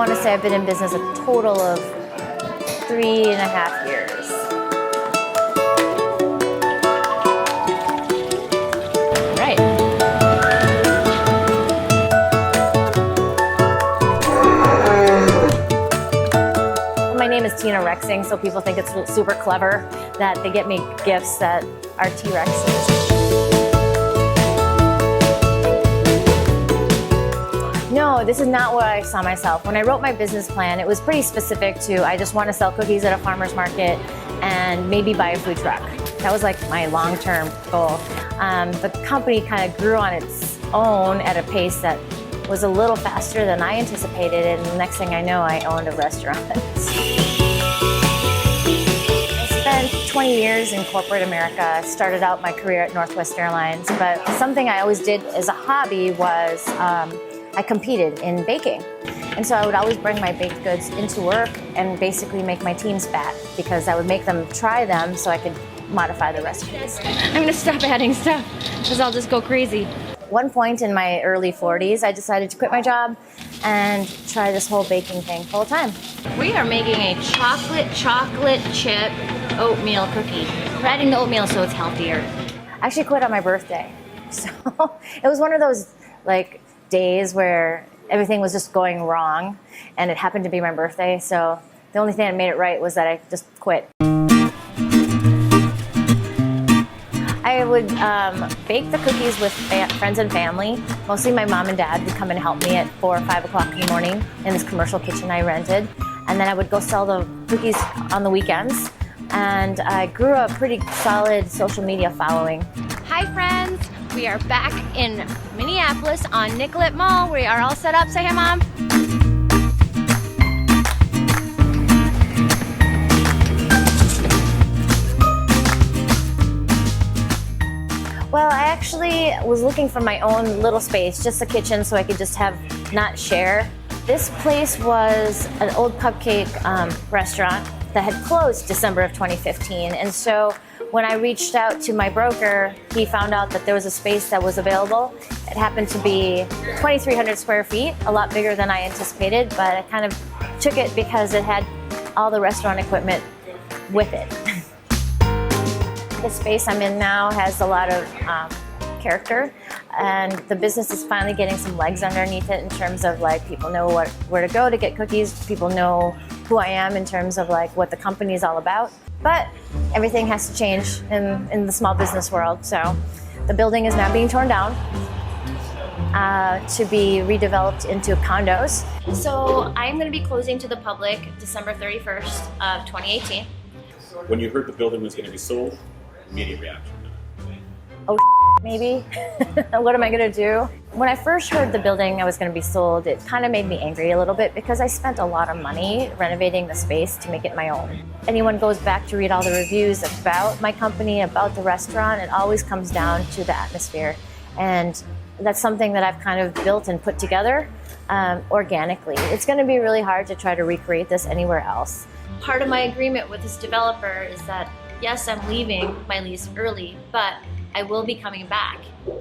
want to say I've been in business a total of 3.5 years. Right. My name is Tina Rexing, so people think it's super clever that they get me gifts that are T-Rexes. No, this is not where I saw myself. When I wrote my business plan, it was pretty specific to I just want to sell cookies at a farmer's market and maybe buy a food truck. That was like my long-term goal. The company kind of grew on its own at a pace that was a little faster than I anticipated, and the next thing I know, I owned a restaurant. I spent 20 years in corporate America. I started out my career at Northwest Airlines, but something I always did as a hobby was I competed in baking. And so I would always bring my baked goods into work and basically make my teams fat because I would make them try them so I could modify the recipes. I'm gonna stop adding stuff because I'll just go crazy. One point in my early 40s, I decided to quit my job and try this whole baking thing full time. We are making a chocolate chip oatmeal cookie. We're adding the oatmeal so it's healthier. I actually quit on my birthday. So it was one of those days where everything was just going wrong, and it happened to be my birthday, so the only thing that made it right was that I just quit. I would bake the cookies with friends and family. Mostly my mom and dad would come and help me at 4 or 5 o'clock in the morning in this commercial kitchen I rented, and then I would go sell the cookies on the weekends, and I grew a pretty solid social media following. Hi friends! We are back in Minneapolis on Nicollet Mall. We are all set up. Say hi, Mom. Well, I actually was looking for my own little space, just a kitchen so I could just not share. This place was an old cupcake restaurant that had closed December of 2015, and so when I reached out to my broker, he found out that there was a space that was available. It happened to be 2,300 square feet, a lot bigger than I anticipated, but I kind of took it because it had all the restaurant equipment with it. The space I'm in now has a lot of character, and the business is finally getting some legs underneath it in terms of people know where to go to get cookies. People know who I am in terms of what the company is all about. But everything has to change in the small business world. So the building is now being torn down to be redeveloped into condos. So I'm going to be closing to the public December 31st of 2018. When you heard the building was going to be sold, immediate reaction? Oh, maybe? What am I going to do? When I first heard the building was going to be sold, it kind of made me angry a little bit because I spent a lot of money renovating the space to make it my own. Anyone goes back to read all the reviews about my company, about the restaurant, it always comes down to the atmosphere. And that's something that I've kind of built and put together organically. It's going to be really hard to try to recreate this anywhere else. Part of my agreement with this developer is that, yes, I'm leaving my lease early, but I will be coming back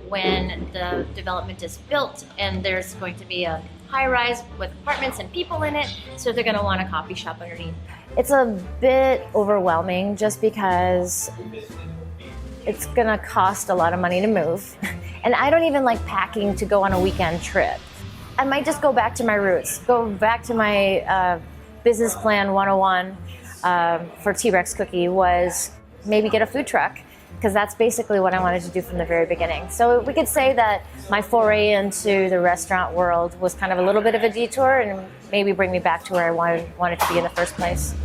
when the development is built and there's going to be a high-rise with apartments and people in it, so they're going to want a coffee shop underneath. It's a bit overwhelming just because it's going to cost a lot of money to move. And I don't even like packing to go on a weekend trip. I might just go back to my roots, go back to my business plan 101 for T-Rex Cookie was maybe get a food truck, because that's basically what I wanted to do from the very beginning. So we could say that my foray into the restaurant world was kind of a little bit of a detour and maybe bring me back to where I wanted to be in the first place.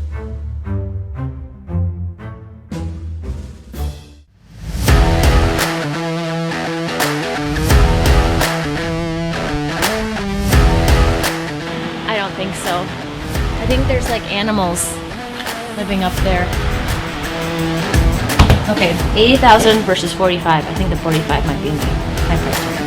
I don't think so. I think there's animals living up there. Okay, 80,000 versus 45. I think the 45 might be my price.